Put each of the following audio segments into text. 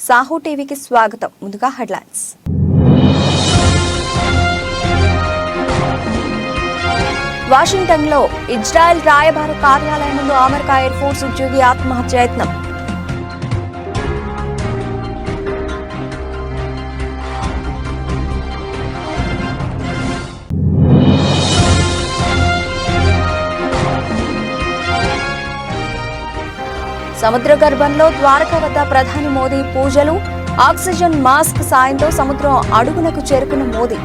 సాహు టీవీకి స్వాగతం. ముందుగా హెడ్లైన్స్. వాషింగ్టన్లో ఇజ్రాయెల్ రాయబార కార్యాలయం ముందు అమెరికా ఎయిర్ ఫోర్స్ ఉద్యోగి ఆత్మహత్య యత్నం. సముద్ర గర్భంలో ద్వారక వద్ద ప్రధాని మోదీ పూజలు. ఆక్సిజన్ మాస్క్ సాయంతో సముద్రం అడుగునకు చేరుకున్న మోదీ.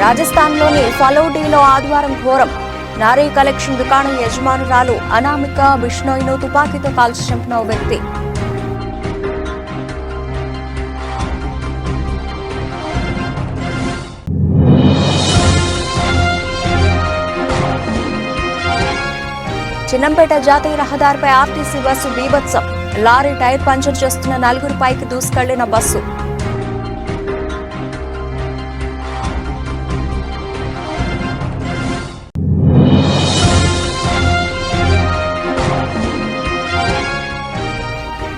రాజస్థాన్లోని ఫలౌడీలో ఆదివారం ఘోరం. నారీ కలెక్షన్ దుకాణం యజమానురాలు అనామిక బిష్ణోయ్ను తుపాకీతో కాల్చి చంపిన ఓ వ్యక్తి. చిన్నంపేట జాతీయ రహదారిపై ఆర్టీసీ బస్సు బీభత్సం. లారీ టైర్ పంచర్ చేస్తున్న నలుగురు పైకి దూసుకెళ్లిన బస్సు.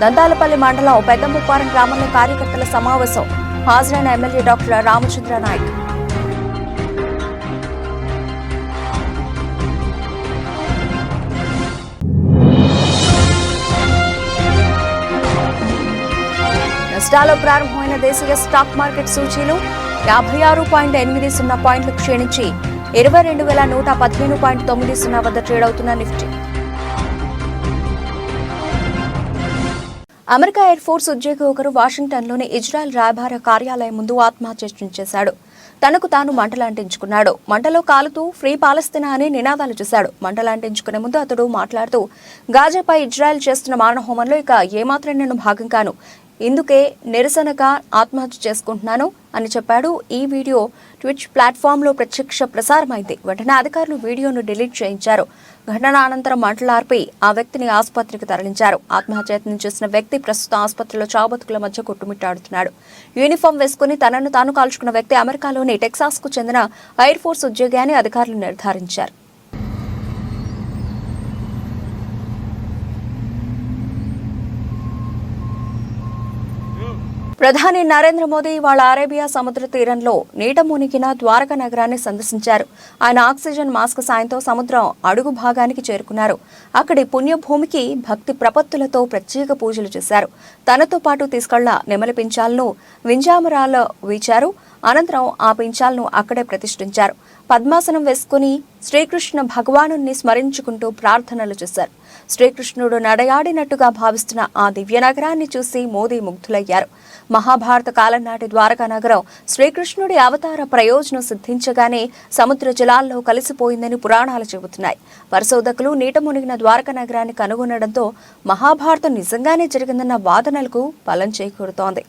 దంతాలపల్లి మండలం పెద్దముప్పారం గ్రామంలో కార్యకర్తల సమావేశం. హాజరైన ఎమ్మెల్యే డాక్టర్ రామచంద్ర నాయక్. నష్టాల్లో ప్రారంభమైన దేశీయ స్టాక్ మార్కెట్ సూచీలు 56.80 పాయింట్లు క్షీణించి 22,115.90 వద్ద ట్రేడ్ అవుతున్న నిఫ్టీ. అమెరికా ఎయిర్ ఫోర్స్ ఉద్యోగి ఒకరు వాషింగ్టన్లోని ఇజ్రాయెల్ రాయబార కార్యాలయం ముందు ఆత్మహత్య చేశాడు. తనకు తాను మంటలాంటించుకున్నాడు. మంటలో కాలుతూ ఫ్రీ పాలస్తీనా అని నినాదాలు చేశాడు. మంటలాంటించుకునే ముందు అతడు మాట్లాడుతూ గాజాపై ఇజ్రాయెల్ చేస్తున్న మారణ హోమంలో ఇక ఏమాత్రం నేను భాగం కాను, ఇందుకే నిరసనగా ఆత్మహత్య చేసుకుంటున్నాను అని చెప్పాడు. ఈ వీడియో ట్విచ్ ప్లాట్ఫామ్లో ప్రత్యక్ష ప్రసారమైంది. వెంటనే అధికారులు వీడియోను డిలీట్ చేయించారు. ఘటన అనంతరం మంటలార్పి ఆ వ్యక్తిని ఆసుపత్రికి తరలించారు. ఆత్మహత్యయత్నం చేసిన వ్యక్తి ప్రస్తుతం ఆసుపత్రిలో చావుబతుకుల మధ్య కొట్టుమిట్టాడుతున్నాడు. యూనిఫామ్ వేసుకుని తనను తాను కాల్చుకున్న వ్యక్తి అమెరికాలోని టెక్సాస్ కు చెందిన ఎయిర్ ఫోర్స్ ఉద్యోగి అని అధికారులు నిర్ధారించారు. ప్రధాని నరేంద్ర మోదీ ఇవాళ అరేబియా సముద్ర తీరంలో నీట మునిగిన ద్వారకా నగరాన్ని సందర్శించారు. ఆయన ఆక్సిజన్ మాస్క్ సాయంతో సముద్రం అడుగు భాగానికి చేరుకున్నారు. అక్కడి పుణ్యభూమికి భక్తి ప్రపత్తులతో ప్రత్యేక పూజలు చేశారు. తనతో పాటు తీసుకెళ్ల నెమలి పించాలను వింజామరాల్లో వీచారు. అనంతరం ఆ పించాలను అక్కడే ప్రతిష్ఠించారు. పద్మాసనం వేసుకుని శ్రీకృష్ణ భగవానుని స్మరించుకుంటూ ప్రార్థనలు చేశారు. శ్రీకృష్ణుడు నడయాడినట్టుగా భావిస్తున్న ఆ దివ్య నగరాన్ని చూసి మోదీ ముగ్ధులయ్యారు. మహాభారత కాలం నాటి ద్వారకా నగరం శ్రీకృష్ణుడి అవతార ప్రయోజనం సిద్ధించగానే సముద్ర జలాల్లో కలిసిపోయిందని పురాణాలు చెబుతున్నాయి. పరిశోధకులు నీట మునిగిన ద్వారకా నగరాన్ని కనుగొనడంతో మహాభారతం నిజంగానే జరిగిందన్న వాదనలకు బలం చేకూరుతోంది.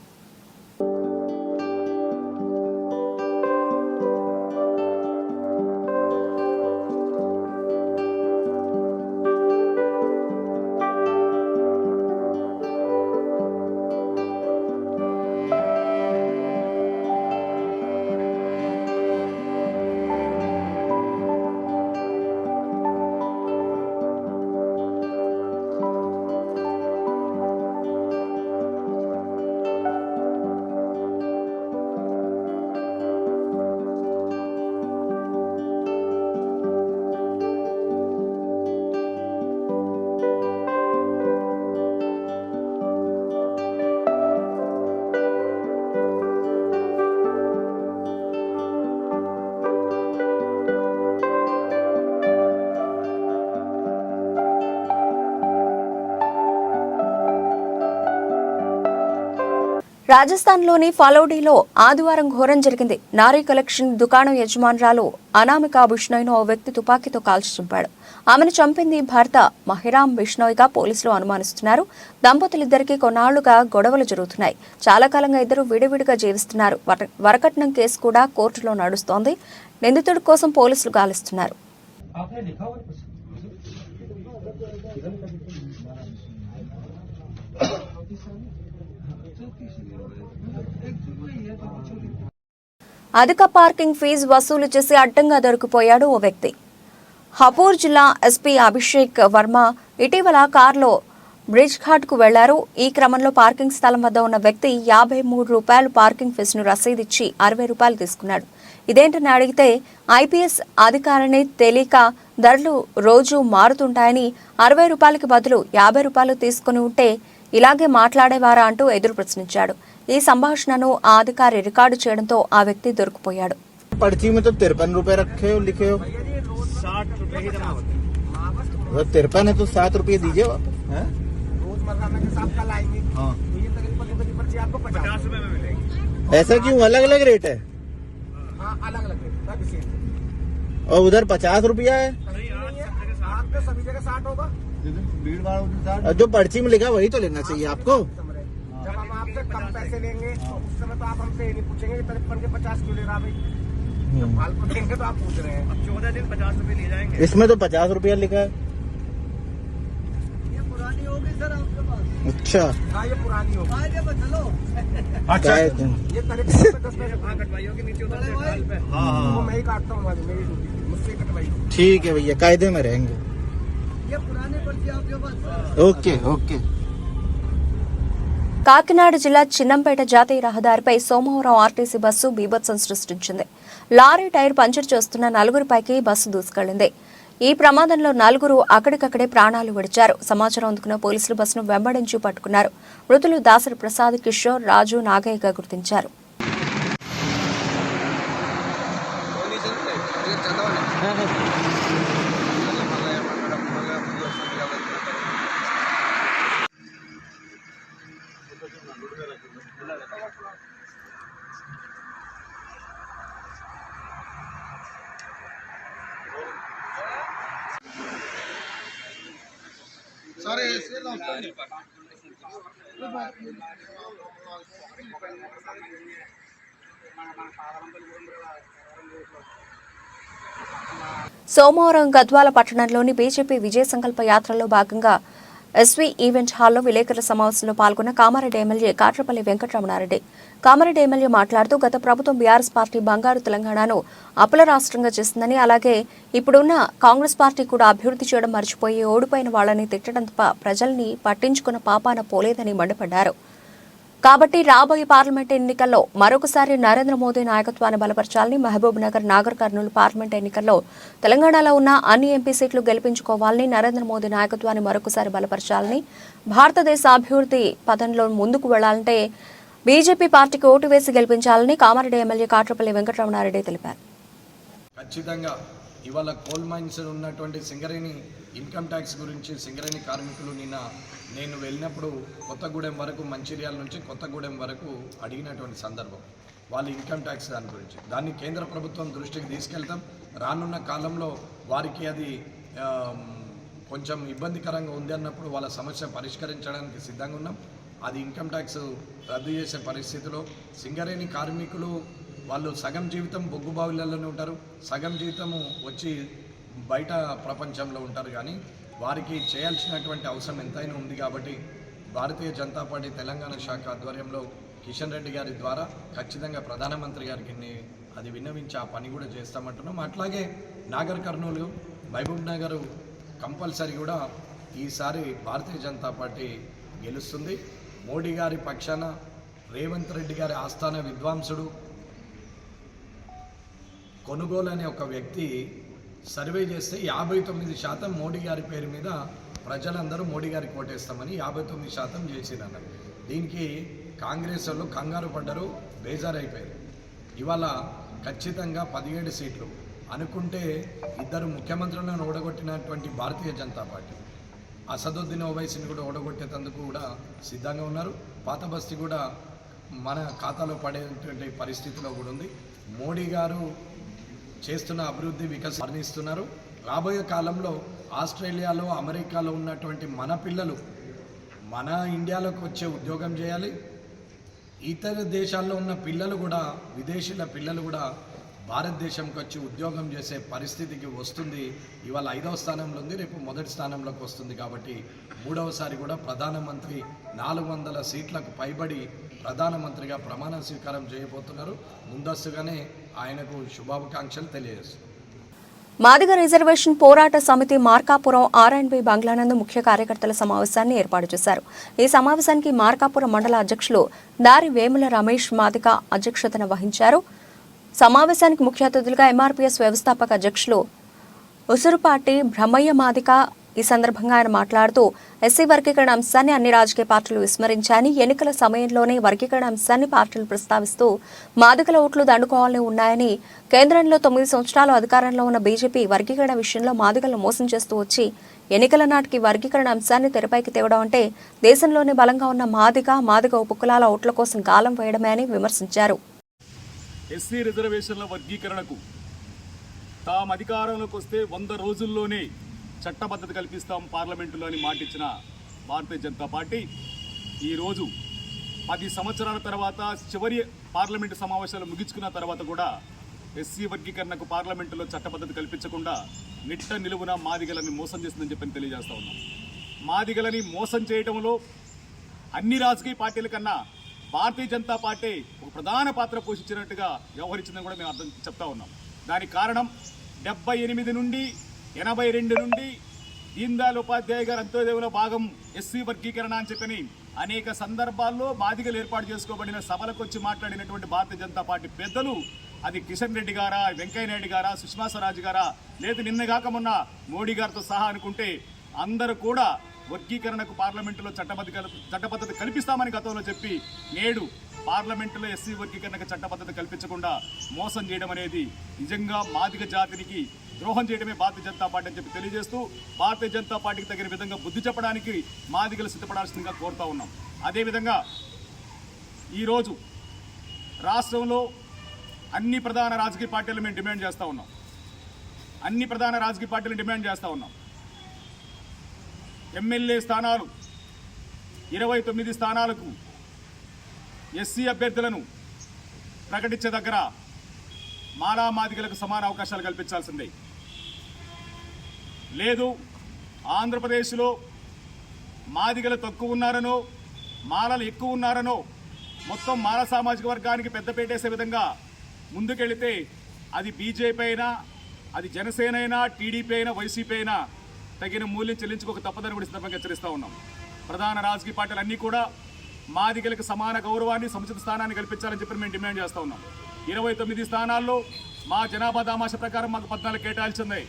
రాజస్థాన్లోని ఫలౌడీలో ఆదివారం ఘోరం జరిగింది. నారీ కలెక్షన్ దుకాణం యజమానురాలు అనామిక బిష్ణోయ్ను ఓ వ్యక్తి తుపాకీతో కాల్చి చంపాడు. ఆమెను చంపింది భర్త మహిరామ్ బిష్ణోయ్గా పోలీసులు అనుమానిస్తున్నారు. దంపతులిద్దరికీ కొన్నాళ్లుగా గొడవలు జరుగుతున్నాయి. చాలా కాలంగా ఇద్దరు విడివిడిగా జీవిస్తున్నారు. వరకట్నం కేసు కూడా కోర్టులో నడుస్తోంది. నిందితుడి కోసం పోలీసులు గాలిస్తున్నారు. అధిక పార్కింగ్ ఫీజు వసూలు చేసి అడ్డంగా దొరికిపోయాడు ఓ వ్యక్తి. హపూర్ జిల్లా ఎస్పీ అభిషేక్ వర్మ ఇటీవల కారులో బ్రిడ్జ్ ఘాట్కు వెళ్లారు. ఈ క్రమంలో పార్కింగ్ స్థలం వద్ద ఉన్న వ్యక్తి ₹53 పార్కింగ్ ఫీజును రసీదిచ్చి ₹60 తీసుకున్నాడు. ఇదేంటని అడిగితే ఐపీఎస్ అధికారిని తెలియక ధరలు రోజు మారుతుంటాయని ₹60కి బదులు ₹50 తీసుకుని ఉంటే ఇలాగే మాట్లాడేవారా అంటూ ఎదురు ప్రశ్నించాడు. ఈ సంభాషణను ఆ అధికారి రికార్డు చేయడంతో ఆ వ్యక్తి దొరికిపోయాడు. पर्ची में तो ₹53 रखे हो, लिखे हो 60 रुपए ही जमा होते हैं। 53 है तो ₹7 दीजिए आप। रोजमर्रा में जैसे आप कल आएंगे हाँ। तो ये तकरीबन की पर्ची आपको 50 रुपए में मिलेगी। ऐसा क्यों अलग अलग रेट है? हाँ, अलग अलग रेट सब सेम। और उधर ₹50 है आप तो सभी जगह 60 होगा। भीड़ भाड़। जो पर्ची में लिखा वही तो लेना चाहिए आपको। जब हम आपसे कम पैसे लेंगे तो उस समय तो आप हमसे ये नहीं पूछेंगे 53 के 50 क्यों ले रहा भाई। जब फालतू देंगे तो आप पूछ रहे हैं। अब 14 दिन 50 रुपए ले जाएंगे। इसमें तो ₹50 लिखा है। ये पुरानी होगी सर आपके पास। अच्छा हाँ, ये पुरानी होगी। चलो अच्छा ये करीब 10 पैसे कटवाई होगी नीचे उधर से ढाल पे। वो मैं ही काटता हूँ, मेरी ड्यूटी मुझसे कटवाई होगी। ठीक है भैया, कायदे में रहेंगे। ये पुरानी पर्ची आपके पास। Okay okay. కాకినాడ జిల్లా చిన్నంపేట జాతీయ రహదారిపై సోమవారం ఆర్టీసీ బస్సు బీభత్సం సృష్టించింది. లారీ టైర్ పంచర్ చేస్తున్న 4గురిపైకి బస్సు దూసుకెళ్లింది. ఈ ప్రమాదంలో 4 అక్కడికక్కడే ప్రాణాలు విడిచారు. సమాచారం అందుకున్న పోలీసులు బస్సును వెంబడించి పట్టుకున్నారు. మృతులు దాసరి ప్రసాద్, కిషోర్, రాజు, నాగయ్యగా గుర్తించారు. సోమవారం గద్వాల పట్టణంలోని బీజేపీ విజయ సంకల్ప యాత్రలో భాగంగా ఎస్వీ ఈవెంట్ హాల్లో విలేకరుల సమావేశంలో పాల్గొన్న కామారెడ్డి ఎమ్మెల్యే కాట్రపల్లి వెంకటరమణారెడ్డి. కామారెడ్డి ఎమ్మెల్యే మాట్లాడుతూ గత ప్రభుత్వం బీఆర్ఎస్ పార్టీ బంగారు తెలంగాణను అప్పుల రాష్ట్రంగా చేసిందని, అలాగే ఇప్పుడున్న కాంగ్రెస్ పార్టీ కూడా అభివృద్ధి చేయడం మర్చిపోయి ఓడిపోయిన వాళ్లని తిట్టడం తప్ప ప్రజల్ని పట్టించుకున్న పాపాన పోలేదని మండిపడ్డారు. కాబట్టి రాబోయే పార్లమెంట్ ఎన్నికల్లో మరొకసారి నరేంద్ర మోదీ నాయకత్వాన్ని బలపరచాలని, మహబూబ్ నగర్, నాగర్ కర్నూలు పార్లమెంట్ ఎన్నికల్లో తెలంగాణలో ఉన్న అన్ని ఎంపీ సీట్లు గెలిపించుకోవాలని, నరేంద్ర మోదీ నాయకత్వాన్ని మరొకసారి బలపరచాలని, భారతదేశ అభివృద్ధి పథంలో ముందుకు వెళ్లాలంటే బీజేపీ పార్టీకి ఓటు వేసి గెలిపించాలని కామారెడ్డి ఎమ్మెల్యే కాట్రపల్లి వెంకటరమణారెడ్డి తెలిపారు. ఖచ్చితంగా ఇవాళ కోల్ మైన్స్ ఉన్నటువంటి సింగరేణి ఇన్కమ్ ట్యాక్స్ గురించి సింగరేణి కార్మికులు నేను వెళ్ళినప్పుడు కొత్తగూడెం వరకు, మంచిర్యాల నుంచి కొత్తగూడెం వరకు అడిగినటువంటి సందర్భం వాళ్ళు ఇన్కమ్ ట్యాక్స్ దాని గురించి. దాన్ని కేంద్ర ప్రభుత్వం దృష్టికి తీసుకెళ్తాం. రానున్న కాలంలో వారికి అది కొంచెం ఇబ్బందికరంగా ఉంది అన్నప్పుడు వాళ్ళ సమస్య పరిష్కరించడానికి సిద్ధంగా ఉన్నాం. అది ఇన్కమ్ ట్యాక్స్ రద్దు చేసే పరిస్థితిలో సింగరేణి కార్మికులు వాళ్ళు సగం జీవితం బొగ్గు బావిలలోనే ఉంటారు, సగం జీవితము వచ్చి బయట ప్రపంచంలో ఉంటారు. కానీ వారికి చేయాల్సినటువంటి అవసరం ఎంతైనా ఉంది. కాబట్టి భారతీయ జనతా పార్టీ తెలంగాణ శాఖ ఆధ్వర్యంలో కిషన్ రెడ్డి గారి ద్వారా ఖచ్చితంగా ప్రధానమంత్రి గారికి అది విన్నవించి ఆ పని కూడా చేస్తామంటున్నాం. అట్లాగే నాగర్ కర్నూలు, మహబూబ్ నగర్ కంపల్సరీ కూడా ఈసారి భారతీయ జనతా పార్టీ గెలుస్తుంది. మోడీ గారి పక్షాన రేవంత్ రెడ్డి గారి ఆస్థాన విద్వాంసుడు కొనుగోలు అనే ఒక వ్యక్తి సర్వే చేస్తే 59% మోడీ గారి పేరు మీద ప్రజలందరూ మోడీ గారికి ఓటేస్తామని 59% చేసిరన్నారు. దీనికి కాంగ్రెస్ వాళ్ళు కంగారు పడ్డారు, బేజారైపోయారు. ఇవాళ ఖచ్చితంగా 17 సీట్లు అనుకుంటే 2 ముఖ్యమంత్రులను ఓడగొట్టినటువంటి భారతీయ జనతా పార్టీ అసదుద్దీన్ ఓవైసీని కూడా ఓడగొట్టేందుకు కూడా సిద్ధంగా ఉన్నారు. పాత బస్తీ కూడా మన ఖాతాలో పడేటువంటి పరిస్థితిలో కూడా ఉంది. మోడీ గారు చేస్తున్న అభివృద్ధి వర్ణిస్తున్నారు. రాబోయే కాలంలో ఆస్ట్రేలియాలో, అమెరికాలో ఉన్నటువంటి మన పిల్లలు మన ఇండియాలోకి వచ్చే ఉద్యోగం చేయాలి. ఇతర దేశాల్లో ఉన్న పిల్లలు కూడా, విదేశీల పిల్లలు కూడా భారతదేశంకి వచ్చి ఉద్యోగం చేసే పరిస్థితికి వస్తుంది. ఇవాళ 5వ స్థానంలో ఉంది, రేపు మొదటి స్థానంలోకి వస్తుంది. కాబట్టి 3వసారి కూడా ప్రధానమంత్రి 400 సీట్లకు పైబడి ప్రధానమంత్రిగా ప్రమాణ స్వీకారం చేయబోతున్నారు. ముందస్తుగానే ఆయనకు శుభాకాంక్షలు తెలియజేస్తున్నారు. మాదిగ రిజర్వేషన్ పోరాట సమితి మార్కాపురం ఆర్ఎండ్బి బంగ్లానందు ముఖ్య కార్యకర్తల సమావేశాన్ని ఏర్పాటు చేశారు. ఈ సమావేశానికి మార్కాపురం మండల అధ్యక్షులు దారి వేముల రమేష్ మాదిగ అధ్యక్షతన వహించారు. సమావేశానికి ముఖ్య అతిథులుగా ఎంఆర్పీఎస్ వ్యవస్థాపక అధ్యక్షులు ఉసురుపాటి బ్రహ్మయ్య మాదిక. ఈ సందర్భంగా ఆయన మాట్లాడుతూ ఎస్సీ వర్గీకరణ అంశాన్ని అన్ని రాజకీయ పార్టీలు విస్మరించాయని, ఎన్నికల సమయంలోనే వర్గీకరణ అంశాన్ని పార్టీలు ప్రస్తావిస్తూ మాదిగల ఓట్లు దండుకోవాలని ఉన్నాయని, కేంద్రంలో 9 సంవత్సరాలు అధికారంలో ఉన్న బీజేపీ వర్గీకరణ విషయంలో మాదిగలను మోసం చేస్తూ వచ్చి ఎన్నికల నాటికి వర్గీకరణ అంశాన్ని తెరపైకి తేవడం అంటే దేశంలోనే బలంగా ఉన్న మాదిగ ఉపకులాల ఓట్ల కోసం గాలం వేయడమే అని విమర్శించారు. ఎస్సీ రిజర్వేషన్ల వర్గీకరణకు తాము అధికారంలోకి వస్తే 100 రోజుల్లోనే చట్టబద్ధత కల్పిస్తాం పార్లమెంటులో అని మాటిచ్చిన భారతీయ జనతా పార్టీ ఈరోజు 10 సంవత్సరాల తర్వాత చివరి పార్లమెంటు సమావేశాలు ముగించుకున్న తర్వాత కూడా ఎస్సీ వర్గీకరణకు పార్లమెంటులో చట్టబద్ధత కల్పించకుండా నిట్ట నిలువున మాదిగలని మోసం చేస్తుందని చెప్పని తెలియజేస్తా ఉన్నాం. మాదిగలని మోసం చేయడంలో అన్ని రాజకీయ పార్టీల కన్నా భారతీయ జనతా పార్టీ ఒక ప్రధాన పాత్ర పోషించినట్టుగా వ్యవహరించిందని కూడా మేము చెప్తా ఉన్నాం. దానికి కారణం 78 నుండి 82 నుండి దీన్ దయాళ్ ఉపాధ్యాయ గారు అంత్యోదయంలో భాగం ఎస్సీ వర్గీకరణ అని చెప్పని అనేక సందర్భాల్లో మాదిగలు ఏర్పాటు చేసుకోబడిన సభలకు వచ్చి మాట్లాడినటువంటి భారతీయ జనతా పార్టీ పెద్దలు, అది కిషన్ రెడ్డి గారా, వెంకయ్య నాయుడు గారా, సుష్మా స్వరాజ్ గారా, లేదా నిన్నగాక మొన్న మోడీ గారితో సహా అనుకుంటే అందరూ కూడా వర్గీకరణకు పార్లమెంటులో చట్టబద్ధత కల్పిస్తామని గతంలో చెప్పి నేడు పార్లమెంటులో ఎస్సీ వర్గీకరణకు చట్టబద్ధత కల్పించకుండా మోసం చేయడం అనేది నిజంగా మాదిగ జాతినికి ద్రోహం చేయడమే భారతీయ జనతా పార్టీ అని చెప్పి తెలియజేస్తూ భారతీయ జనతా పార్టీకి తగిన విధంగా బుద్ధి చెప్పడానికి మాదిగలు సిద్ధపడాల్సిందిగా కోరుతా ఉన్నాం. అదేవిధంగా ఈరోజు రాష్ట్రంలో అన్ని ప్రధాన రాజకీయ పార్టీలు మేము డిమాండ్ చేస్తూ ఉన్నాం. అన్ని ప్రధాన రాజకీయ పార్టీలు డిమాండ్ చేస్తూ ఉన్నాం. ఎమ్మెల్యే స్థానాలు 29 స్థానాలకు ఎస్సీ అభ్యర్థులను ప్రకటించే దగ్గర మాలా మాదిగలకు సమాన అవకాశాలు కల్పించాల్సిందే. లేదు ఆంధ్రప్రదేశ్లో మాదిగలు తక్కువ ఉన్నారనో మాలలు ఎక్కువ ఉన్నారనో మొత్తం మాల సామాజిక వర్గానికి పెద్దపేటేసే విధంగా ముందుకెళితే అది బీజేపీ అయినా, అది జనసేన అయినా, టీడీపీ అయినా, వైసీపీ అయినా తగిన మూల్యం చెల్లించుకోక తప్పదని కూడా సందర్భంగా హెచ్చరిస్తూ ఉన్నాం. ప్రధాన రాజకీయ పార్టీలు అన్నీ కూడా మాదిగలకు సమాన గౌరవాన్ని, సముచిత స్థానాన్ని కల్పించాలని చెప్పి మేము డిమాండ్ చేస్తూ ఉన్నాం. 29 స్థానాల్లో మా జనాభా దామాష ప్రకారం మాకు 14 కేటాయించింది.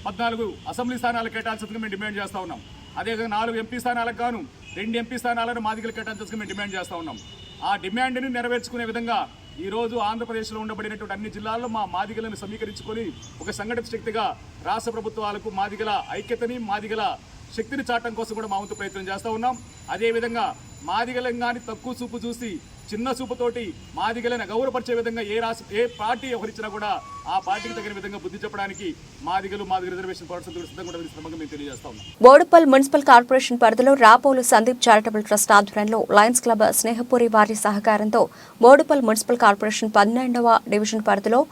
14 అసెంబ్లీ స్థానాలు కేటాయించిందిగా మేము డిమాండ్ చేస్తూ ఉన్నాం. అదేవిధంగా 4 ఎంపీ స్థానాలకు గాను 2 ఎంపీ స్థానాలను మాదిగలు కేటాయించాల్సిందిగా మేము డిమాండ్ చేస్తూ ఉన్నాం. ఆ డిమాండ్ని నెరవేర్చుకునే విధంగా ఈరోజు ఆంధ్రప్రదేశ్లో ఉండబడినటువంటి అన్ని జిల్లాల్లో మా మాదిగలను సమీకరించుకొని ఒక సంఘటిత శక్తిగా రాష్ట్ర ప్రభుత్వాలకు మాదిగల ఐక్యతని, మాదిగల శక్తిని చాటం కోసం కూడా మా వంతు ప్రయత్నం చేస్తూ ఉన్నాం. అదేవిధంగా మాదిగలను కానీ తక్కువ చూపు చూసి చిన్న చూపుతోటి మాదిగలను గౌరవపరిచే విధంగా ఏ పార్టీ వ్యవహరించినా కూడా ఆ పార్టీకి తగిన విధంగా బుద్ధి చెప్పడానికి మాదిగ రిజర్వేషన్ పోరాటం సిద్ధంగా మేము తెలియజేస్తా ఉన్నాం. బోడుపల్ మున్సిపల్ కార్పొరేషన్ పరిధిలో రాపోలు సందీప్ చారిటబుల్ ట్రస్ట్ ఆధ్వర్యంలో లయన్స్ క్లబ్ స్నేహపురి వారి సహకారంతో బోడుపల్ మున్సిపల్ కార్పొరేషన్ 12వ డివిజన్ పరిధిలో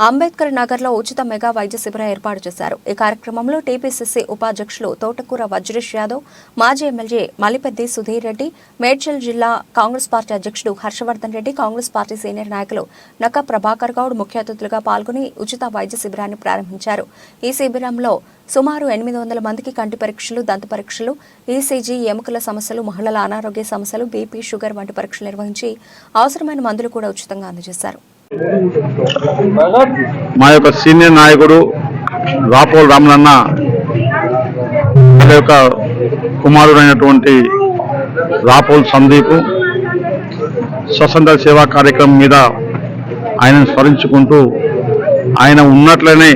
అంబేద్కర్ నగర్లో ఉచిత మెగా వైద్య శిబిరం ఏర్పాటు చేశారు. ఈ కార్యక్రమంలో టీపీసీసీ ఉపాధ్యక్షులు తోటకూర వజ్రేష్ యాదవ్, మాజీ ఎమ్మెల్యే మలిపెద్ది సుధీర్ రెడ్డి, మేడ్చల్ జిల్లా కాంగ్రెస్ పార్టీ అధ్యక్షుడు హర్షవర్ధన్ రెడ్డి, కాంగ్రెస్ పార్టీ సీనియర్ నాయకులు నక్క ప్రభాకర్ గౌడ్ ముఖ్య అతిథులుగా పాల్గొని ఉచిత వైద్య శిబిరాన్ని ప్రారంభించారు. ఈ శిబిరంలో సుమారు 800 మందికి కంటి పరీక్షలు, దంత పరీక్షలు, ఈసీజీ, ఎముకల సమస్యలు, మహిళల అనారోగ్య సమస్యలు, బీపీ, షుగర్ వంటి పరీక్షలు నిర్వహించి అవసరమైన మందులు కూడా ఉచితంగా అందజేశారు. మా యొక్క సీనియర్ నాయకుడు రాపోల్ రామలన్న యొక్క కుమారుడైనటువంటి రాపోల్ సందీప్ స్వతంత్ర సేవా కార్యక్రమం మీద ఆయనను స్మరించుకుంటూ ఆయన ఉన్నట్లనే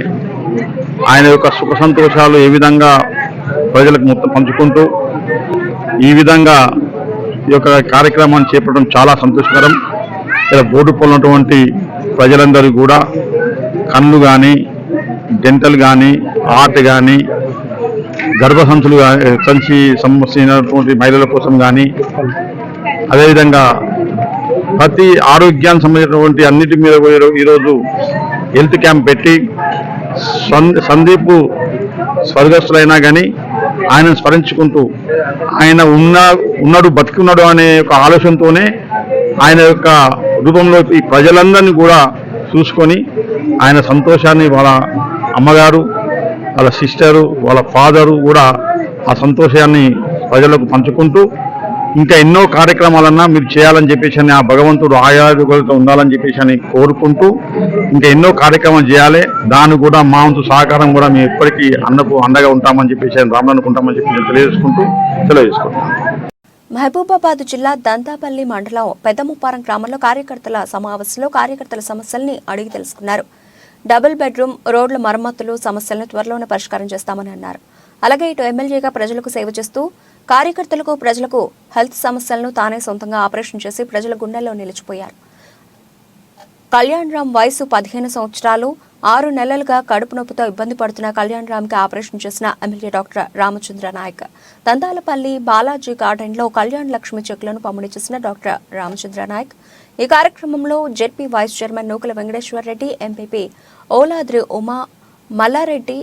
ఆయన యొక్క సుఖ సంతోషాలు ఏ విధంగా ప్రజలకు మొత్తం పంచుకుంటూ ఈ విధంగా ఈ యొక్క కార్యక్రమాన్ని చేపట్టడం చాలా సంతోషకరం. ఇక్కడ బోడుపల్ ఉన్నటువంటి ప్రజలందరూ కూడా కళ్ళు కానీ, డెంటల్ కానీ, హార్ట్ కానీ, గర్భసంచులు సంచి సంబంధించినటువంటి మహిళల కోసం కానీ, అదేవిధంగా ప్రతి ఆరోగ్యానికి సంబంధించినటువంటి అన్నిటి మీద ఈరోజు హెల్త్ క్యాంప్ పెట్టి సందీప్ స్వర్గస్థులైనా కానీ ఆయన స్మరించుకుంటూ ఆయన ఉన్నాడు బతికున్నాడు అనే ఒక ఆలోచనతోనే ఆయన యొక్క రూపంలో ఈ ప్రజలందరినీ కూడా చూసుకొని ఆయన సంతోషాన్ని వాళ్ళ అమ్మగారు, వాళ్ళ సిస్టరు, వాళ్ళ ఫాదరు కూడా ఆ సంతోషాన్ని ప్రజలకు పంచుకుంటూ ఇంకా ఎన్నో కార్యక్రమాలన్నా మీరు చేయాలని చెప్పేసి ఆ భగవంతుడు ఆయుర్వేదంతో ఉండాలని చెప్పేసి అని కోరుకుంటూ ఇంకా ఎన్నో కార్యక్రమాలు చేయాలి. దాన్ని కూడా మా వంతు సహకారం కూడా మేము ఎప్పటికీ అన్నకు అండగా ఉంటామని చెప్పేసి రామనుకుంటామని చెప్పి తెలియజేసుకుంటాం. మహబూబాబాద్ జిల్లా దంతాపల్లి మండలం పెద్దముప్పారం గ్రామంలో కార్యకర్తల సమావేశంలో కార్యకర్తల సమస్యల్ని అడిగి తెలుసుకున్నారు. డబుల్ బెడ్రూమ్, రోడ్ల మరమ్మతులు సమస్యలను త్వరలోనే పరిష్కారం చేస్తామని అన్నారు. అలాగే ఇటు ఎమ్మెల్యేగా ప్రజలకు సేవ చేస్తూ కార్యకర్తలకు, ప్రజలకు హెల్త్ సమస్యలను తానే సొంతంగా ఆపరేషన్ చేసి ప్రజల గుండెల్లో నిలిచిపోయారు. కళ్యాణ్ రామ్ వయసు 15 సంవత్సరాలు. 6 నెలలుగా కడుపు నొప్పితో ఇబ్బంది పడుతున్న కళ్యాణ్ రామ్ కి ఆపరేషన్ చేసిన MLA doctor Ramachandra Nayak. Dantalapalli Balaji garden లో కళ్యాణ్ లక్ష్మి చెక్కులను పంపిణీ చేసిన డాక్టర్ రామచంద్ర నాయక్. ఈ కార్యక్రమంలో ZP vice chairman Nookala Venkateshwar Reddy, MPP Oladri Uma, Mallareddy,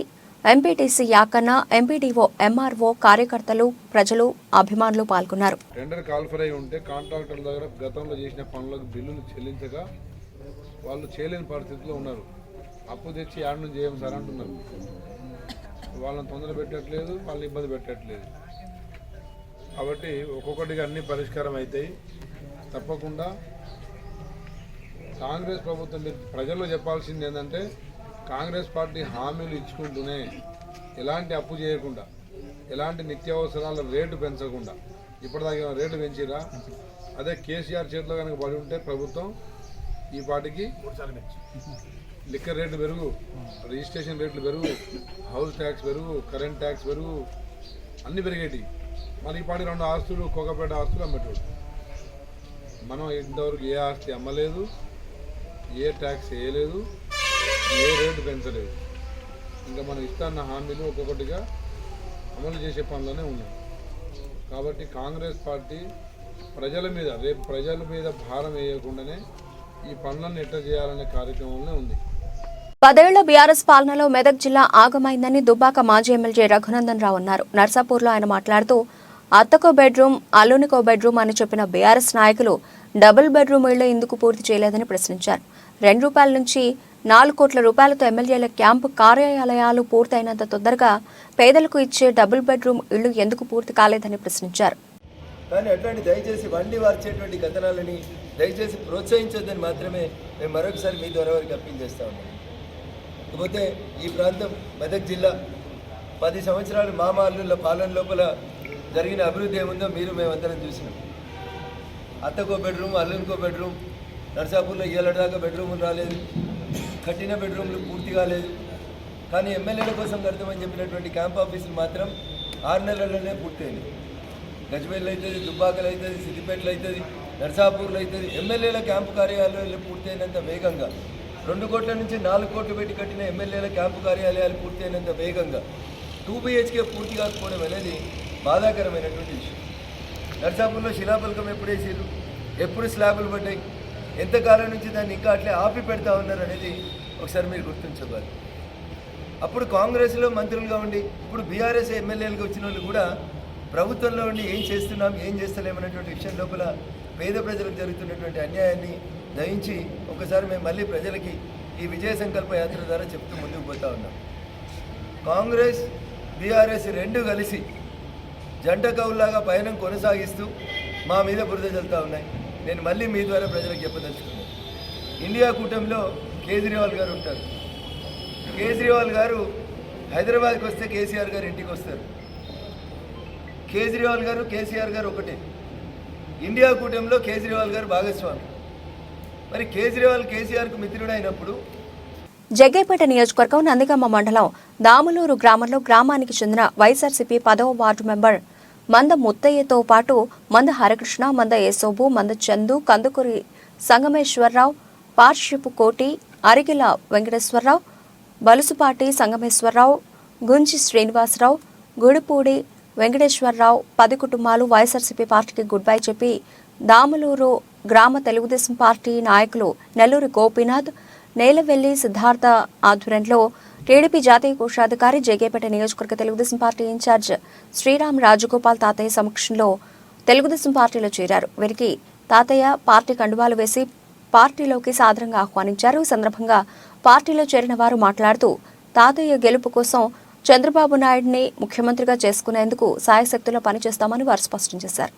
MPTC Yakanna, MPDO, MRO, కార్యకర్తలు, ప్రజలు, అభిమానులు పాల్గొన్నారు. టెండర్ కాల్ఫర్ అయి ఉంటే కాంట్రాక్టర్ల దగ్గర గతంలో చేసిన పనులకు బిల్లులు చెల్లించగా వాళ్ళు చేయలేని పరిస్థితిలో ఉన్నారు. అప్పు తెచ్చి యాడ్ నుంచి చేయం సార్ అంటున్నారు. వాళ్ళని తొందర పెట్టట్లేదు, వాళ్ళని ఇబ్బంది పెట్టట్లేదు. కాబట్టి ఒక్కొక్కటిగా అన్ని పరిష్కారం అవుతాయి. తప్పకుండా కాంగ్రెస్ ప్రభుత్వం ప్రజల్లో చెప్పాల్సింది ఏంటంటే కాంగ్రెస్ పార్టీ హామీలు ఇచ్చుకుంటూనే ఎలాంటి అప్పు చేయకుండా, ఎలాంటి నిత్యావసరాల రేటు పెంచకుండా, ఇప్పటిదాకా రేటు పెంచిరా. అదే కేసీఆర్ చేతిలో కనుక పడి ఉంటే ప్రభుత్వం ఈ పార్టీకి లిక్కర్ రేట్లు పెరుగు, రిజిస్ట్రేషన్ రేట్లు పెరుగు, హౌస్ ట్యాక్స్ పెరుగు, కరెంట్ ట్యాక్స్ పెరుగు, అన్నీ పెరిగేటి. మళ్ళీ ఈ పార్టీ 2 ఆస్తులు, కోకపేట ఆస్తులు అమ్మేటోడు. మనం ఇంతవరకు ఏ ఆస్తి అమ్మలేదు, ఏ ట్యాక్స్ వేయలేదు, ఏ రేటు పెంచలేదు. ఇంకా మనం ఇస్తున్న హామీలు ఒక్కొక్కటిగా అమలు చేసే పనులనే ఉన్నాయి. కాబట్టి కాంగ్రెస్ పార్టీ ప్రజల మీద, రేపు ప్రజల మీద భారం వేయకుండానే ఈ పనులను ఎట్లా చేయాలనే కార్యక్రమంలో ఉంది. 10 ఏళ్ల బీఆర్ఎస్ పాలనలో మెదక్ జిల్లా ఆగమైందని దుబ్బాక మాజీ ఎమ్మెల్యే రఘునందన్ రావు అన్నారు. నర్సాపూర్లో ఆయన మాట్లాడుతూ అత్తకో బెడ్రూమ్, అల్లునికో బెడ్రూమ్ అని చెప్పిన బీఆర్ఎస్ నాయకులు డబుల్ బెడ్రూమ్ ఇళ్లు ఎందుకు పూర్తి చేయలేదని ప్రశ్నించారు. ₹2 నుంచి 4 కోట్ల రూపాయలతో ఎమ్మెల్యేల క్యాంపు కార్యాలయాలు పూర్తయినంత తొందరగా పేదలకు ఇచ్చే డబుల్ బెడ్రూమ్ ఇళ్లు ఎందుకు పూర్తి కాలేదని ప్రశ్నించారు. కానీ అట్లాంటి దయచేసి వండి వార్చేటువంటి కథనాలని దయచేసి ప్రోత్సహించొద్దని మాత్రమే మేము మరొకసారి మీ ద్వారా వారికి అప్పీల్ చేస్తా ఉన్నాం. ఇకపోతే ఈ ప్రాంతం మెదక్ జిల్లా 10 సంవత్సరాలు మామ అల్లుళ్ళ పాలన లోపల జరిగిన అభివృద్ధి ఏముందో మీరు మేమందరం చూసినాం. అత్తకో బెడ్రూమ్, అల్లునికో బెడ్రూమ్, నర్సాపూర్లో ఏళ్ళదాకా బెడ్రూములు రాలేదు, కట్టిన బెడ్రూమ్లు పూర్తి కాలేదు. కానీ ఎమ్మెల్యేల కోసం కడతామని చెప్పినటువంటి క్యాంప్ ఆఫీసులు మాత్రం 6 నెలల్లోనే పూర్తయింది. గజ్వేల్ అవుతుంది, దుబ్బాకలు అవుతుంది, సిద్దిపేటలు అవుతుంది, నర్సాపూర్లో అవుతుంది. ఎమ్మెల్యేల క్యాంపు కార్యాలయాలు పూర్తయినంత వేగంగా 2 కోట్ల నుంచి 4 కోట్లు పెట్టి కట్టిన ఎమ్మెల్యేల క్యాంపు కార్యాలయాలు పూర్తయినంత వేగంగా 2 BHK పూర్తి కాకపోవడం అనేది బాధాకరమైనటువంటి విషయం. నర్సాపూర్లో శిలాఫలకం ఎప్పుడు వేసారు, ఎప్పుడు స్లాబులు పడ్డాయి, ఎంతకాలం నుంచి దాన్ని ఇంకా అట్లే ఆపి పెడతా ఉన్నారు అనేది ఒకసారి మీరు గుర్తుంచుకోవాలి. అప్పుడు కాంగ్రెస్లో మంత్రులుగా ఉండి ఇప్పుడు బీఆర్ఎస్ ఎమ్మెల్యేలుగా వచ్చిన వాళ్ళు కూడా ప్రభుత్వంలో ఉండి ఏం చేస్తున్నాం, ఏం చేస్తలేమనేటువంటి విషయం లోపల పేద ప్రజలకు జరుగుతున్నటువంటి అన్యాయాన్ని దయించి ఒకసారి మేము మళ్ళీ ప్రజలకి ఈ విజయ సంకల్ప యాత్ర ద్వారా చెప్తూ ముందుకు పోతా ఉన్నాం. కాంగ్రెస్ బీఆర్ఎస్ 2 కలిసి జంట కవుల్లాగా పయనం కొనసాగిస్తూ మా మీద బురద చల్లుతూ ఉన్నాయి. నేను మళ్ళీ మీ ద్వారా ప్రజలకు చెప్పదలుచుకున్నాను. ఇండియా కూటమిలో కేజ్రీవాల్ గారు ఉంటారు. కేజ్రీవాల్ గారు హైదరాబాద్కి వస్తే కేసీఆర్ గారు ఇంటికి వస్తారు. కేజ్రీవాల్ గారు కేసీఆర్ గారు ఒకటే. ఇండియా కూటమిలో కేజ్రీవాల్ గారు భాగస్వామి. మరి కేజ్రీవాల్ కేసీఆర్కు మిత్రుడైనప్పుడు జగ్గైపేట నియోజకవర్గం నందిగామ మండలం దాములూరు గ్రామంలో గ్రామానికి చెందిన వైఎస్ఆర్సీపీ 10వ వార్డు మెంబర్ మంద ముత్తయ్యతో పాటు మంద హరికృష్ణ, మంద యేసోబు, మంద చందు, కందుకూరి సంగమేశ్వరరావు, పార్షిపు కోటి, అరిగిల వెంకటేశ్వరరావు, బలుసుపాటి సంగమేశ్వరరావు, గుంజి శ్రీనివాసరావు, గుడిపూడి వెంకటేశ్వరరావు 10 కుటుంబాలు వైఎస్ఆర్సీపీ పార్టీకి గుడ్ బై చెప్పి దాములూరు గ్రామ తెలుగుదేశం పార్టీ నాయకులు నెల్లూరి గోపీనాథ్, నేలవెల్లి సిద్ధార్థ ఆధ్వర్యంలో టీడీపీ జాతీయ కోశాధికారి, జగ్గైపేట నియోజకవర్గ తెలుగుదేశం పార్టీ ఇన్ఛార్జ్ శ్రీరామ్ రాజగోపాల్ తాతయ్య సమక్షంలో తెలుగుదేశం పార్టీలో చేరారు. వీరికి తాతయ్య పార్టీ కండువాలు వేసి పార్టీలోకి సాదరంగా ఆహ్వానించారు. ఈ సందర్భంగా పార్టీలో చేరిన వారు మాట్లాడుతూ తాతయ్య గెలుపు కోసం చంద్రబాబు నాయుడిని ముఖ్యమంత్రిగా చేసుకునేందుకు సాయశక్తులా పనిచేస్తామని వారు స్పష్టం చేశారు.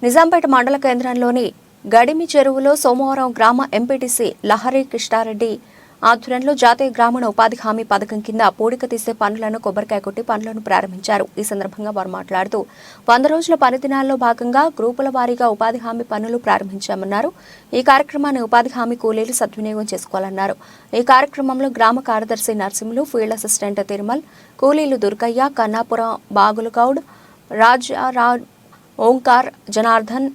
నిజాంపేట మండల కేంద్రంలోని గడిమి చెరువులో సోమవారం గ్రామ ఎంపీటీసీ లహరి కృష్ణారెడ్డి ఆధ్వర్యంలో జాతీయ గ్రామీణ ఉపాధి హామీ పథకం కింద పూడిక తీసే పనులను కొబ్బరికాయ కొట్టి పనులను ప్రారంభించారు. ఈ సందర్భంగా వారు మాట్లాడుతూ 100 రోజుల పని దినాల్లో భాగంగా గ్రూపుల వారీగా ఉపాధి హామీ పనులు ప్రారంభించామన్నారు. ఈ కార్యక్రమాన్ని ఉపాధి హామీ కూలీలు సద్వినియోగం చేసుకోవాలన్నారు. ఈ కార్యక్రమంలో గ్రామ కార్యదర్శి నర్సింహులు, ఫీల్డ్ అసిస్టెంట్ తిరుమల్, కూలీలు దుర్గయ్య, కన్నాపురం బాగులగౌడ్, రాజారావు, ఓంకార్, జనార్దన్,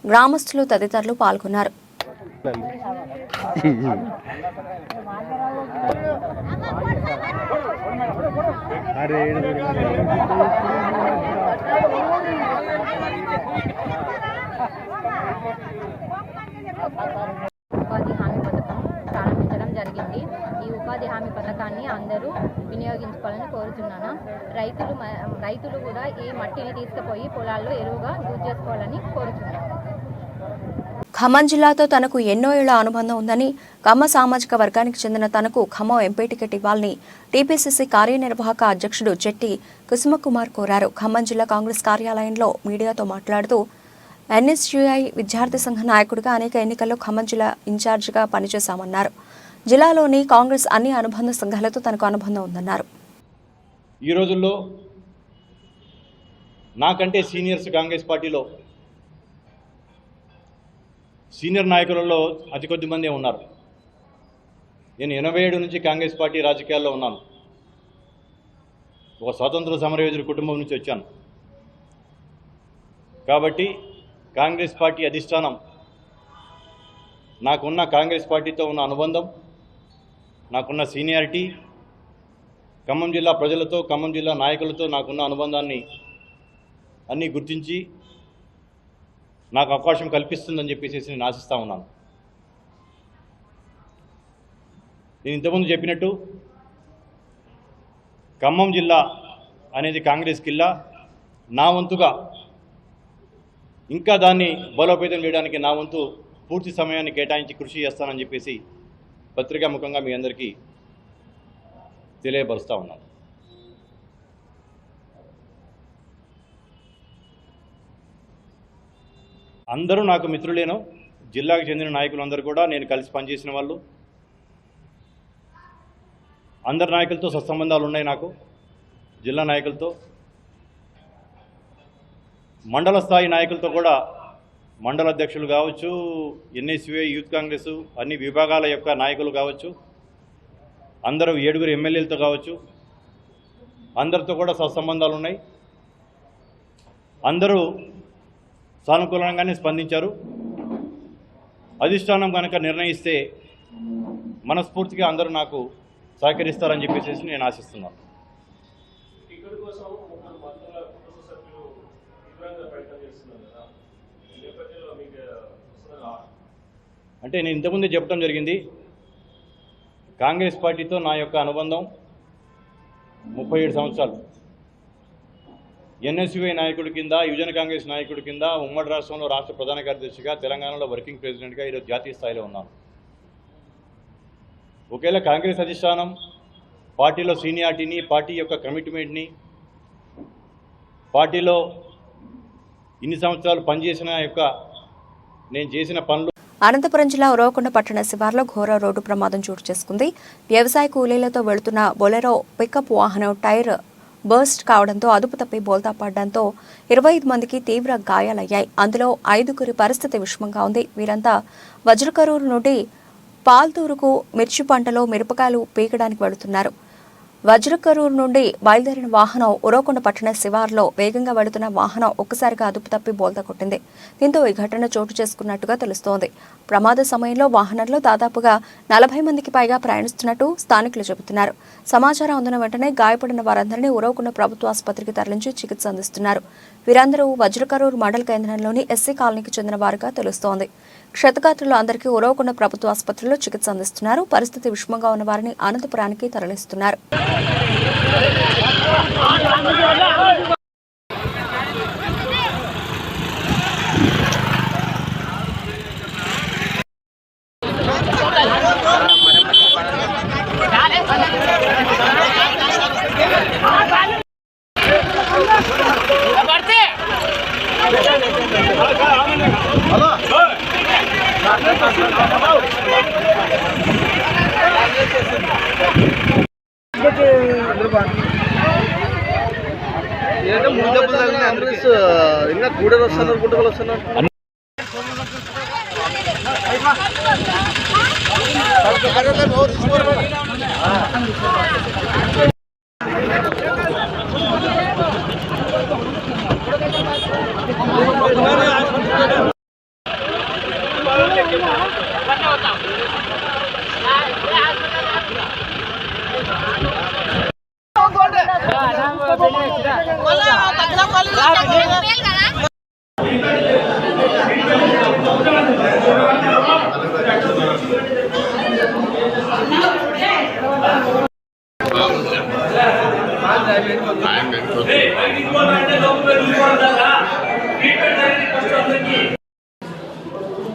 గ్రామస్తులు తదితరులు పాల్గొన్నారు. ఉపాధి హామీ పథకం ప్రారంభించడం జరిగింది. ఈ ఉపాధి హామీ పథకాన్ని అందరూ వినియోగించుకోవాలని కోరుతున్నాను. రైతులు కూడా ఈ మట్టిని తీసుకుపోయి పొలాల్లో ఎరువుగా యూజ్ చేసుకోవాలని కోరుతున్నాను. ఖమ్మం జిల్లాతో తనకు ఎన్నో ఏళ్ల అనుబంధం ఉందని, కమ్మ సామాజిక వర్గానికి చెందిన తనకు ఖమ్మం ఎంపీ టికెట్ ఇవ్వాలని టీపీసీసీ కార్యనిర్వాహక అధ్యక్షుడు జెట్టి కుసుమకుమార్ కోరారు. ఖమ్మం జిల్లా కాంగ్రెస్ కార్యాలయంలో మీడియాతో మాట్లాడుతూ ఎన్ఎస్యుఐ విద్యార్థి సంఘ నాయకుడిగా అనేక ఎన్నికల్లో ఖమ్మం జిల్లా ఇన్ఛార్జిగా పనిచేశామన్నారు. జిల్లాలోని కాంగ్రెస్ అన్ని అనుబంధ సంఘాలతో తనకు అనుబంధం ఉందన్నారు. ఈ రోజుల్లో నాకంటే సీనియర్స్ కాంగ్రెస్ పార్టీలో సీనియర్ నాయకులలో అతి కొద్ది మందే ఉన్నారు. నేను 87 నుంచి కాంగ్రెస్ పార్టీ రాజకీయాల్లో ఉన్నాను. ఒక స్వాతంత్ర సమరయోధుడి కుటుంబం నుంచి వచ్చాను. కాబట్టి కాంగ్రెస్ పార్టీ అధిష్టానం, నాకున్న కాంగ్రెస్ పార్టీతో ఉన్న అనుబంధం, నాకున్న సీనియారిటీ, ఖమ్మం జిల్లా ప్రజలతో, ఖమ్మం జిల్లా నాయకులతో నాకున్న అనుబంధాన్ని అన్నీ గుర్తించి నాకు అవకాశం కల్పిస్తుందని చెప్పేసి నేను ఆశిస్తూ ఉన్నాను. నేను ఇంతకుముందు చెప్పినట్టు ఖమ్మం జిల్లా అనేది కాంగ్రెస్ జిల్లా. నా వంతుగా ఇంకా దాన్ని బలోపేతం చేయడానికి నా వంతు పూర్తి సమయాన్ని కేటాయించి కృషి చేస్తానని చెప్పేసి పత్రికాముఖంగా మీ అందరికీ తెలియపరుస్తూ ఉన్నాను. అందరూ నాకు మిత్రులేను. జిల్లాకు చెందిన నాయకులందరూ కూడా నేను కలిసి పనిచేసిన వాళ్ళు. అందరి నాయకులతో సత్సంబంధాలు ఉన్నాయి నాకు, జిల్లా నాయకులతో. మండల స్థాయి నాయకులతో కూడా, మండల అధ్యక్షులు కావచ్చు, ఎన్ఎస్యుఐ, యూత్ కాంగ్రెస్ అన్ని విభాగాల యొక్క నాయకులు కావచ్చు, అందరూ 7 ఎమ్మెల్యేలతో కావచ్చు, అందరితో కూడా సత్సంబంధాలు ఉన్నాయి. అందరూ సానుకూలంగానే స్పందించారు. అధిష్టానం కనుక నిర్ణయిస్తే మనస్ఫూర్తిగా అందరూ నాకు సహకరిస్తారని చెప్పేసి నేను ఆశిస్తున్నాను. అంటే నేను ఇంతకుముందే చెప్పడం జరిగింది, కాంగ్రెస్ పార్టీతో నా యొక్క అనుబంధం 37 సంవత్సరాలు. ఎన్ఎస్యుఐ నాయకుడి కింద, యువజన కాంగ్రెస్ నాయకుడి కింద, ఉమ్మడి రాష్ట్రంలో రాష్ట్ర ప్రధాన కార్యదర్శిగా, తెలంగాణలో వర్కింగ్ ప్రెసిడెంట్గా ఈరోజు జాతీయ స్థాయిలో ఉన్నాను. ఒకవేళ కాంగ్రెస్ అధిష్టానం పార్టీలో సీనియారిటీని, పార్టీ యొక్క కమిట్మెంట్ని, పార్టీలో ఇన్ని సంవత్సరాలు పనిచేసిన యొక్క నేను చేసిన పనులు. అనంతపురం జిల్లా ఉరవకొండ పట్టణ శివార్లో ఘోర రోడ్డు ప్రమాదం చోటు చేసుకుంది. వ్యవసాయ కూలీలతో వెళుతున్న బొలెరో పికప్ వాహనం టైర్ బర్స్ట్ కావడంతో అదుపు తప్పి బోల్తా పడడంతో 25 మందికి తీవ్ర గాయాలయ్యాయి. అందులో 5గురి పరిస్థితి విషమంగా ఉంది. వీరంతా వజ్రకరూరు నుండి పాల్తూరుకు మిర్చి పంటలో మిరపకాయలు పీకడానికి వెళుతున్నారు. వజ్రకరూరు నుండి బయలుదేరిన వాహనం ఉరవకొండ పట్టణ శివార్లో వేగంగా వెళుతున్న వాహనం ఒక్కసారిగా అదుపు తప్పి బోల్తా కొట్టింది. దీంతో ఈ ఘటన చోటు చేసుకున్నట్టుగా తెలుస్తోంది. ప్రమాద సమయంలో వాహనంలో దాదాపుగా 40 మందికి పైగా ప్రయాణిస్తున్నట్టు స్థానికులు చెబుతున్నారు. సమాచారం అందిన వెంటనే గాయపడిన వారందరినీ ఉరవకొండ ప్రభుత్వ ఆసుపత్రికి తరలించి చికిత్స అందిస్తున్నారు. వీరందరూ వజ్రకరూరు మండల కేంద్రంలోని ఎస్సీ కాలనీకి చెందిన వారుగా తెలుస్తోంది. క్షతగాత్రులు అందరికీ ఉరవకొండ ప్రభుత్వ ఆసుపత్రిలో చికిత్స అందిస్తున్నారు. పరిస్థితి విషమంగా ఉన్న వారిని అనంతపురానికి తరలిస్తున్నారు. ఇంకా గూడెలు వస్తున్నారు, గుంటకలు వస్తున్నారు.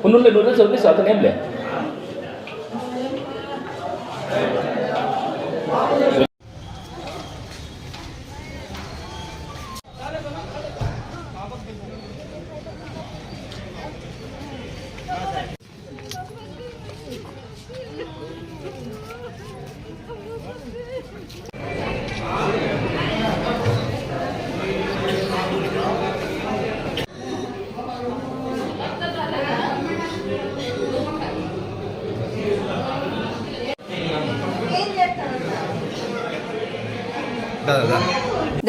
ఉన్నోళ్ళు నూనె సర్వీస్ అతను ఏం లే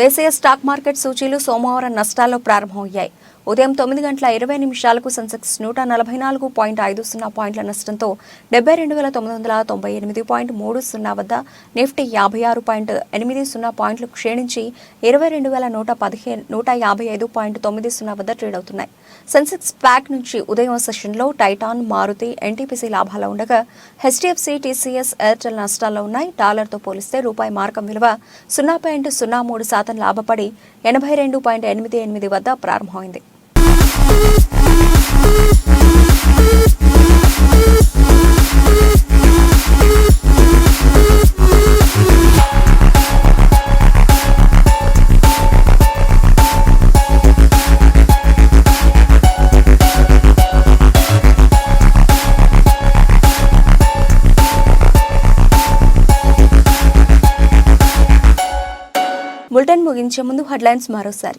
దేశీయ స్టాక్ మార్కెట్ సూచీలు సోమవారం నష్టాల్లో ప్రారంభమయ్యాయి. ఉదయం 9:20 సెన్సెక్స్ 144.50 పాయింట్ల నష్టంతో 72,998.30 వద్ద, నిఫ్టీ 56.80 పాయింట్లు క్షీణించి 22,155.90 వద్ద ట్రేడ్ అవుతున్నాయి. సెన్సెక్స్ ప్యాక్ నుంచి ఉదయం సెషన్లో టైటాన్, మారుతి, ఎన్టీపీసీ లాభాల్లో ఉండగా హెచ్డీఎఫ్సీ, టీసీఎస్, ఎయిర్టెల్ నష్టాల్లో ఉన్నాయి. డాలర్తో పోలిస్తే రూపాయి మారకం విలువ 0.03% లాభపడి 82.88 వద్ద ప్రారంభమైంది. బులెటిన్ ముగించే ముందు హెడ్లైన్స్ మరోసారి.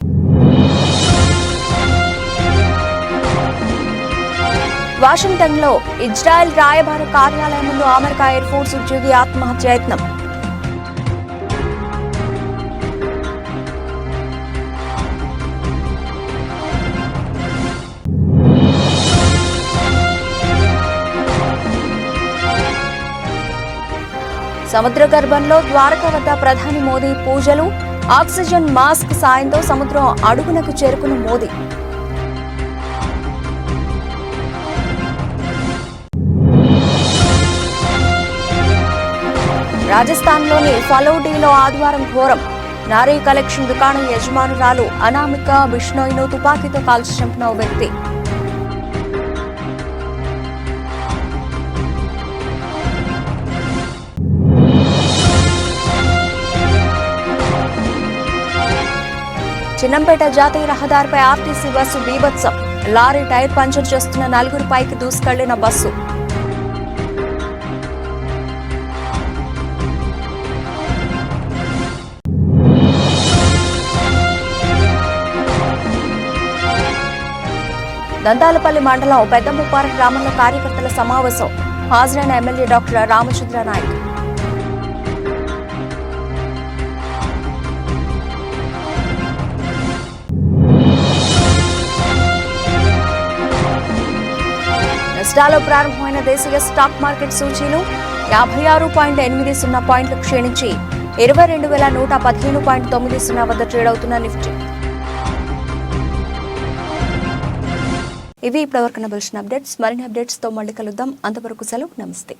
వాషింగ్టన్లో ఇజ్రాయెల్ రాయబార కార్యాలయం ముందు అమెరికా ఎయిర్ ఫోర్స్ ఉద్యోగి ఆత్మహత్య యత్నం. సముద్ర గర్భంలో ద్వారక వద్ద ప్రధాని మోదీ పూజలు, ఆక్సిజన్ మాస్క్ సాయంతో సముద్రం అడుగునకు చేరుకున్న మోదీ. రాజస్థాన్లోని ఫలౌడీలో ఆదివారం ఘోరం. నారీ కలెక్షన్ దుకాణం యజమానురాలు అనామిక బిష్ణోయ్ను తుపాకీతో కాల్చి చంపిన ఓ వ్యక్తి. చిన్నంపేట జాతీయ రహదారిపై ఆర్టీసీ బస్సు బీభత్సం. లారీ టైర్ పంచర్ చేస్తున్న 4 పైకి దూసుకెళ్లిన బస్సు. దంతాలపల్లి మండలం పెద్దముప్పార గ్రామంలో కార్యకర్తల సమావేశం. హాజరైన ఎమ్మెల్యే డాక్టర్ రామచంద్ర నాయక్. నష్టాల్లో ప్రారంభమైన దేశీయ స్టాక్ మార్కెట్ సూచీలు 56.80 పాయింట్లు క్షీణించి 22,115.90 వద్ద ట్రేడ్ అవుతున్న నిఫ్టీ. ఇవి ఇప్పటివరకు బులెటిన్ అప్డేట్స్. మరిన్ని అప్డేట్స్తో మళ్ళీ కలుద్దాం. అంతవరకు సెలవు. నమస్తే.